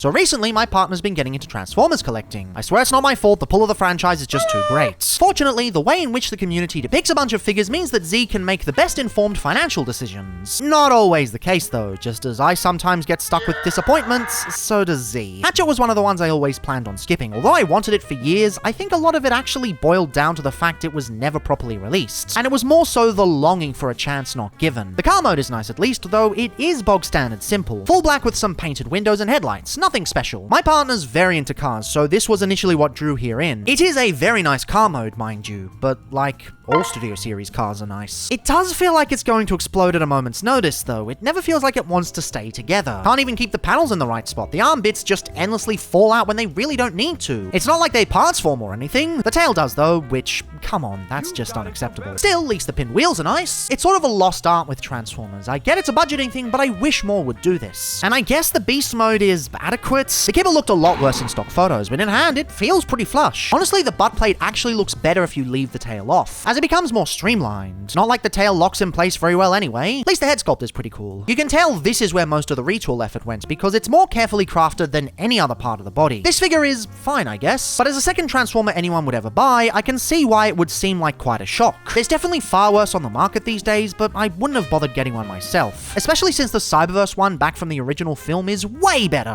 So recently, my partner's been getting into Transformers collecting. I swear it's not my fault, the pull of the franchise is just too great. Fortunately, the way in which the community depicts a bunch of figures means that Z can make the best informed financial decisions. Not always the case though, just as I sometimes get stuck with disappointments, so does Z. Hatchet was one of the ones I always planned on skipping. Although I wanted it for years, I think a lot of it actually boiled down to the fact it was never properly released. And it was more so the longing for a chance not given. The car mode is nice at least, though it is bog standard simple. Full black with some painted windows and headlights, nothing special. My partner's very into cars, so this was initially what drew her in. It is a very nice car mode, mind you, but like all Studio Series cars are nice. It does feel like it's going to explode at a moment's notice though. It never feels like it wants to stay together. Can't even keep the panels in the right spot. The arm bits just endlessly fall out when they really don't need to. It's not like they parts form or anything. The tail does though, which, come on, that's just unacceptable. Still, at least the pin wheels are nice. It's sort of a lost art with Transformers. I get it's a budgeting thing, but I wish more would do this. And I guess the beast mode is adequate. The kibble looked a lot worse in stock photos, but in hand, it feels pretty flush. Honestly, the butt plate actually looks better if you leave the tail off, as it becomes more streamlined. Not like the tail locks in place very well anyway. At least the head sculpt is pretty cool. You can tell this is where most of the retool effort went, because it's more carefully crafted than any other part of the body. This figure is fine, I guess, but as a second Transformer anyone would ever buy, I can see why it would seem like quite a shock. There's definitely far worse on the market these days, but I wouldn't have bothered getting one myself. Especially since the Cyberverse one back from the original film is way better.